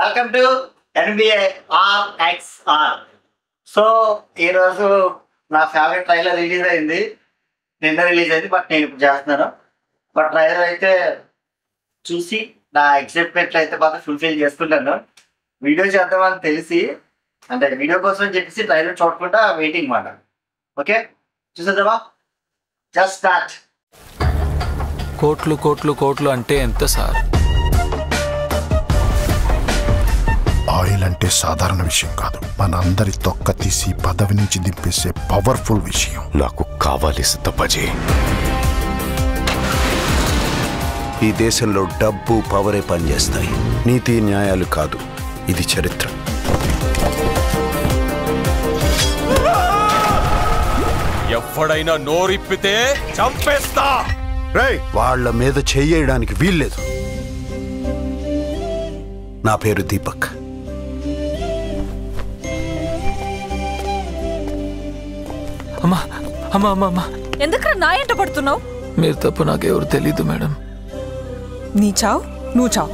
Welcome to NBA RXR. So ఈరోజు నా favourite trailer release అయింది, నిన్న రిలీజ్ అయింది. బట్ నేను ఇప్పుడు చేస్తున్నాను. బట్ ట్రైలర్ అయితే చూసి నా ఎక్సైట్మెంట్ అయితే బాగా ఫుల్ఫిల్ చేసుకుంటాను. వీడియో చేద్దామని తెలిసి, అంటే వీడియో కోసం చెప్పేసి ట్రైలర్ చూడకుండా వెయిటింగ్ మాట. ఓకే, చూసేద్దామా? Just start. కోట్లు కోట్లు కోట్లు అంటే ఎంత సార్? ఆయిల్ అంటే సాధారణ విషయం కాదు, మన అందరి తొక్క తీసి పదవి నుంచి దింపేసే పవర్ఫుల్ విషయం. నాకు కావాలి సిద్ధపజీ. ఈ దేశంలో డబ్బు పవరే పనిచేస్తాయి, నీతి న్యాయాలు కాదు. ఇది చరిత్ర. ఎవడైనా నోరిప్పితే చంపేస్తా. వాళ్ళ మీద చెయ్యడానికి వీల్లేదు. నా పేరు దీపక్. అమ్మా అమ్మా అమ్మా అమ్మా, ఎందుకు నా ఎంట పడుతున్నావు? మీరు తప్ప నాకెవరు తెలీదు మేడం. నీ చావు నువ్వు చావు,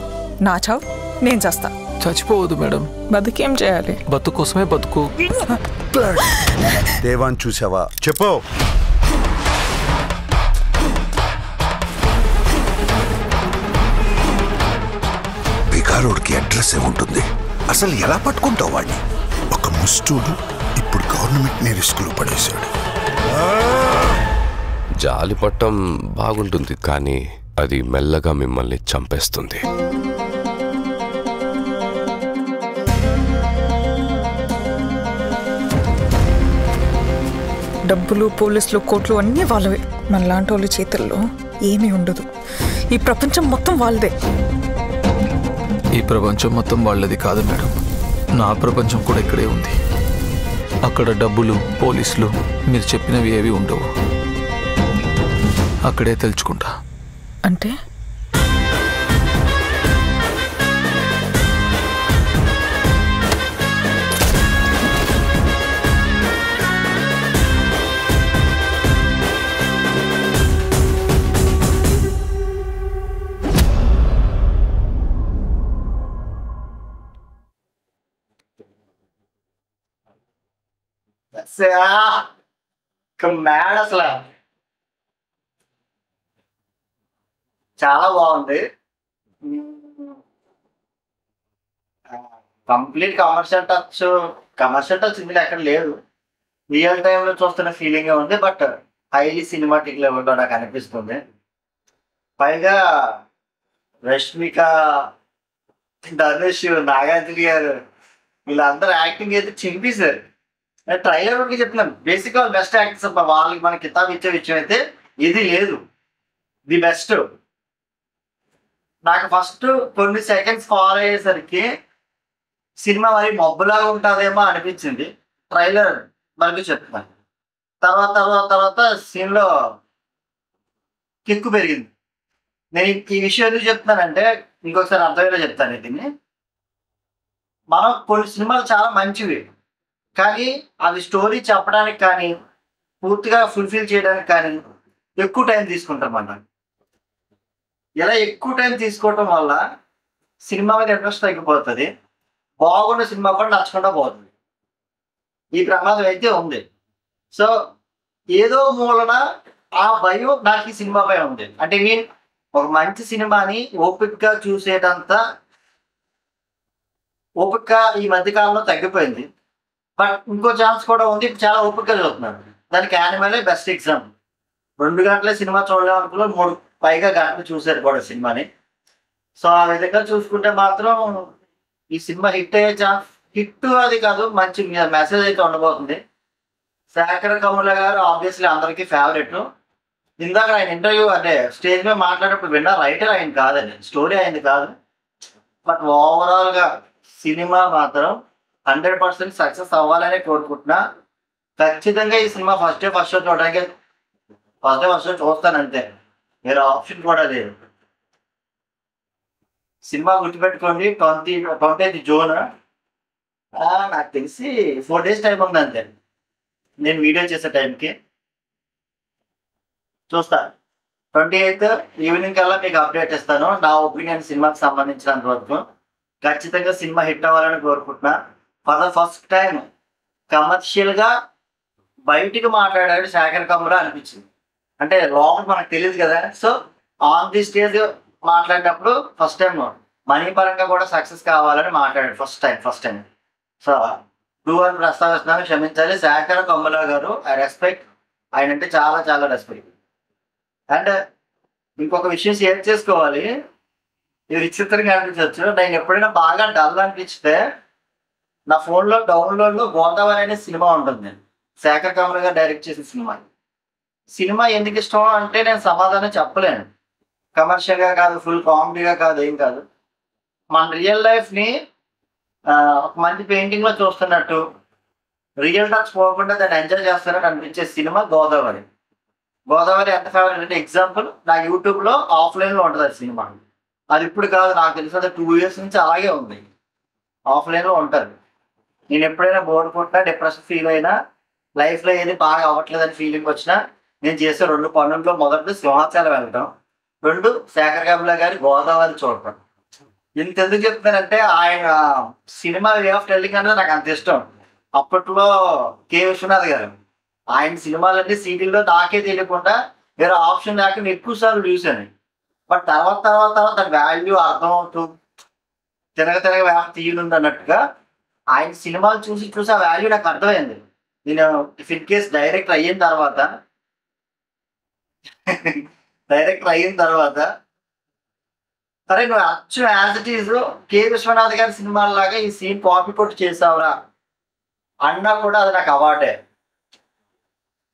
నా చావు నేను చేస్తా. చచ్చిపోవద్దు మేడం. బతుకేం చేయాలి? బతుకు కోసమే బతుకు. దేవాన్ చూసావా? చెప్పు. బిగారోడ్కి అడ్రస్ ఏముంటుంది? అసలు ఎలా పట్టుకుంటావు వాడిని? ఒక ముస్టూడు ఇప్పుడు గవర్నమెంట్ ని రిస్క్ లో పడేశాడు. జాలి పట్టం బాగుంటుంది, కానీ అది మెల్లగా మిమ్మల్ని చంపేస్తుంది. డబ్బులు, పోలీసులు, కోట్లు అన్నీ వాళ్ళవే. మనలాంటి వాళ్ళ చేతుల్లో ఏమీ ఉండదు. ఈ ప్రపంచం మొత్తం వాళ్ళదే. ఈ ప్రపంచం మొత్తం వాళ్ళది కాదు మేడం, నా ప్రపంచం కూడా ఇక్కడే ఉంది. అక్కడ డబ్బులు, పోలీసులు, మీరు చెప్పినవి ఏవి ఉండవు. అక్కడే తెలుసుకుంటా. అంటే మ్యాడ్ అసలు చాలా బాగుంది. కంప్లీట్ కమర్షియల్ టచ్ ఇందులో ఎక్కడ లేదు. రియల్ టైంలో చూస్తున్న ఫీలింగ్ ఉంది. బట్ హైలీ సినిమాటిక్ లెవెల్లో నాకు అనిపిస్తుంది. పైగా రష్మిక, ధనుష్, నాగార్జున గారు వీళ్ళందరూ యాక్టింగ్ అయితే చింపేశారు. ట్రైలర్ వరకు చెప్తున్నాను, బేసిక్గా బెస్ట్ యాక్టర్స్. వాళ్ళకి మన కితాబ్ ఇచ్చే విషయం అయితే ఇది లేదు. The best. నాకు ఫస్ట్ కొన్ని సెకండ్స్ ఫాలో అయ్యేసరికి సినిమా మరి మబ్బులాగా ఉంటుందేమో అనిపించింది. ట్రైలర్ వరకు చెప్తున్నాను. తర్వాత సీన్లో కిక్కు పెరిగింది. నేను ఈ విషయం ఎందుకు చెప్తున్నానంటే ఇంకొకసారి అర్థమయ్యేలా చెప్తాను. దీన్ని మనం కొన్ని సినిమాలు చాలా మంచివి, కానీ అవి స్టోరీ చెప్పడానికి కానీ పూర్తిగా ఫుల్ఫిల్ చేయడానికి కానీ ఎక్కువ టైం తీసుకుంటాం మనం. ఇలా ఎక్కువ టైం తీసుకోవటం వల్ల సినిమా మీద ఇంట్రెస్ట్ తగ్గిపోతుంది. బాగున్న సినిమా కూడా నచ్చకుండా పోతుంది. ఈ ప్రమాదం అయితే ఉంది. సో ఏదో మూలన ఆ భయం నాకు ఈ సినిమాపై ఉంది. అంటే నేను ఒక మంచి సినిమాని ఓపికగా చూసేటంత ఓపిక ఈ మధ్యకాలంలో తగ్గిపోయింది. బట్ ఇంకో ఛాన్స్ కూడా ఉంది. ఇప్పుడు చాలా ఓపికగా చదువుతున్నాను. దానికి యానిమలే బెస్ట్ ఎగ్జాంపుల్. 2 గంటలే సినిమా చూడలేము అనుకున్నా, 3 పైగా గంటలు చూసారు కూడా సినిమాని. సో ఆ విధంగా చూసుకుంటే మాత్రం ఈ సినిమా హిట్ అయ్యే ఛాన్స్, హిట్ అది కాదు, మంచి మెసేజ్ అయితే ఉండబోతుంది. శేఖర్ కమల గారు ఆబ్వియస్లీ అందరికీ ఫేవరెట్. ఇందాక ఆయన ఇంటర్వ్యూ అంటే స్టేజ్ మీద మాట్లాడేటప్పుడు విన్నా, రైటర్ ఆయన కాదండి, స్టోరీ అయింది కాదు. బట్ ఓవరాల్గా సినిమా మాత్రం 100% సక్సెస్ అవ్వాలని కోరుకుంటున్నా. ఖచ్చితంగా ఈ సినిమా ఫస్ట్ షో చూడడానికి ఫస్ట్ షో చూస్తాను అంతే, వేరే ఆప్షన్ కూడా లేదు. సినిమా గుర్తుపెట్టుకోండి, 20th జూన్. నాకు తెలిసి 4 days టైం ఉంది అంతే. నేను వీడియో చేసే టైంకి చూస్తా. 28th ఈవినింగ్ కల్లా మీకు అప్డేట్ ఇస్తాను నా ఒపీనియన్ సినిమాకి సంబంధించినంత వరకు. ఖచ్చితంగా సినిమా హిట్ అవ్వాలని కోరుకుంటున్నా. ఫర్ ద ఫస్ట్ టైం కమర్షియల్గా బయటికి మాట్లాడాడు శేఖర్ కమ్ముల అనిపించింది. అంటే లోపల మనకు తెలియదు కదా. సో ఆన్ ది స్టేజ్ మాట్లాడినప్పుడు ఫస్ట్ టైం మనీ పరంగా కూడా సక్సెస్ కావాలని మాట్లాడాడు ఫస్ట్ టైం. సో టూ అని ప్రస్తావిస్తున్నాను, క్షమించాలి. శేఖర్ కమ్ముల గారు ఐ రెస్పెక్ట్, ఆయన అంటే చాలా చాలా రెస్పెక్ట్. అండ్ ఇంకొక విషయం షేర్ చేసుకోవాలి, ఇది విచిత్రంగా అనిపించవచ్చు. నేను ఎప్పుడైనా బాగా డల్ అనిపిస్తే నా ఫోన్లో డౌన్లోడ్లో గోదావరి అనే సినిమా ఉంటుంది, శేఖర్ కమ్ముల గారు డైరెక్ట్ చేసిన సినిమా ఎందుకు ఇష్టం అంటే నేను సమాధానం చెప్పలేను. కమర్షియల్గా కాదు, ఫుల్ కామెడీగా కాదు, ఏం కాదు. మన రియల్ లైఫ్ని ఒక మంచి పెయింటింగ్లో చూస్తున్నట్టు, రియల్ టచ్ పోకుండా దాన్ని ఎంజాయ్ చేస్తున్నట్టు అనిపించే సినిమా గోదావరి. ఎంత ఫేవరెట్ అంటే ఎగ్జాంపుల్, నా యూట్యూబ్లో ఆఫ్లైన్లో ఉంటుంది అది సినిమా. అది ఇప్పుడు కాదు, నాకు తెలిసి అది 2 years నుంచి అలాగే ఉంది, ఆఫ్లైన్లో ఉంటుంది. నేను ఎప్పుడైనా బోర్ కొట్టినా, డిప్రెషన్ ఫీల్ అయినా, లైఫ్లో ఏది బాగా అవ్వట్లేదని ఫీలింగ్ వచ్చినా, నేను చేసే 2 పనుల్లో మొదటి సింహాచలం వెళ్ళటం, 2 శేఖర్ కమ్ముల గారి గోదావరి చూడటం. ఇంత ఎందుకు చెప్తానంటే ఆయన సినిమా వే ఆఫ్ టెల్లింగ్ అనేది నాకు అంత ఇష్టం. అప్పట్లో కె విశ్వనాథ్ గారు ఆయన సినిమాలన్నీ సీడీల్లో నాకే తెలియకుండా వేరే ఆప్షన్ లేకుండా ఎక్కువ సార్లు చూశాను. బట్ తర్వాత దాని వాల్యూ అర్థం అవుతూ తిరగ వ్యాప్తి తీయనుంది అన్నట్టుగా ఆయన సినిమాలు చూసి ఆ వాల్యూ నాకు అర్థమైంది. నేను ఇఫ్ ఇన్ కేస్ డైరెక్టర్ అయిన తర్వాత సరే నువ్వు అచ్చు as it is K Vishwanath గారి సినిమాలాగా ఈ సీన్ కాపీ కొట్టి చేసావురా అన్నా కూడా అది నాకు అవార్డే.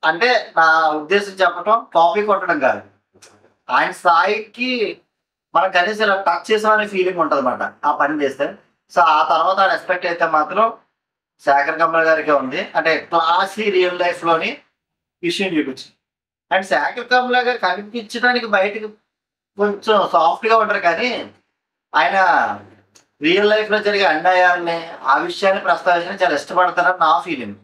అంటే నా ఉద్దేశం చెప్పటం కాపీ కొట్టడం కాదు, ఆయన స్థాయికి మనం కనీసం ఇలా టచ్ చేసామనే ఫీలింగ్ ఉంటుంది అన్నమాట ఆ పని చేస్తే. సో ఆ తర్వాత ఆయన ఎక్స్పెక్ట్ అయితే మాత్రం శేఖర్ కమ్ముల గారికి ఉంది. అంటే క్లాసీ రియల్ లైఫ్లోని విషయం చూపించింది. అండ్ శేఖర్ కమ్ముల గారు కనిపించడానికి బయటకు కొంచెం సాఫ్ట్గా ఉంటారు, కానీ ఆయన రియల్ లైఫ్లో జరిగే అన్యాయాలని, ఆ విషయాన్ని ప్రస్తావించడం చాలా ఇష్టపడతారని నా ఫీలింగ్.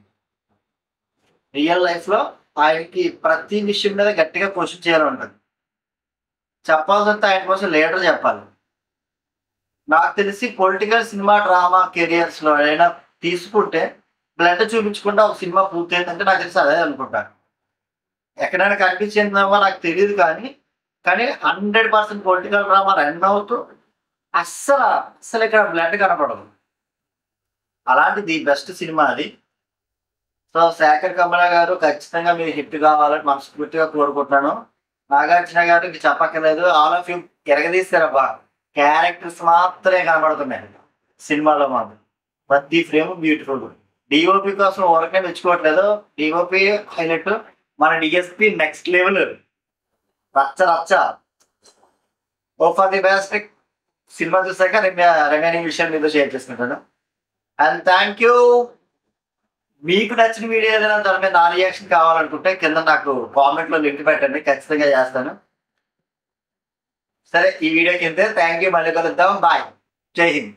రియల్ లైఫ్లో ఆయనకి ప్రతి విషయం మీద గట్టిగా క్వశ్చన్ చేయాలని ఉంటుంది. చెప్పాల్సి వస్తే ఆయన కోసం లీడర్ చెప్పాలి. నాకు తెలిసి పొలిటికల్ సినిమా డ్రామా కెరియర్స్లో అయినా తీసుకుంటే బ్లడ్ చూపించకుండా ఒక సినిమా పూర్తయిందంటే నాకు తెలిసి అదే అనుకుంటాను. ఎక్కడైనా కనిపించిందేమో నాకు తెలియదు, కానీ 100% పొలిటికల్ డ్రామా రన్ అవుతూ అస్సలు ఇక్కడ బ్లడ్ కనపడదు. అలాంటి ది బెస్ట్ సినిమా అది. సో శేఖర్ కమ్ముల గారు ఖచ్చితంగా మీరు హిట్ కావాలని మనస్ఫూర్తిగా కోరుకుంటున్నాను. నాగార్జున గారికి చెప్పక్కర్లేదు, ఆల్ ఆఫ్ యూ ఎరగదీస్తారబ్బా. క్యారెక్టర్స్ మాత్రమే కనబడుతున్నాయి సినిమాలో మాత్రం, ప్రతి ఫ్రేమ్ బ్యూటిఫుల్. డిఓపి కోసం ఊరకే మెచ్చుకోవట్లేదు, డిఓపి హైలైట్, మన డిఎస్పి నెక్స్ట్ లెవెల్, రచ్చ. ఓ ఫర్ ది బెస్ట్. సినిమా చూసాక రిమైనింగ్ విషయాలు మీతో షేర్ చేసుకుంటాను. And thank you. మీకు నచ్చిన వీడియో ఏదైనా దాని మీద నా రియాక్షన్ కావాలనుకుంటే కింద నాకు కామెంట్లో లింక్ పెట్టండి, ఖచ్చితంగా చేస్తాను. సరే, ఈ వీడియోకి ఇంతే. Thank you. మళ్ళీ కలుద్దాం. బాయ్. జై హింద్.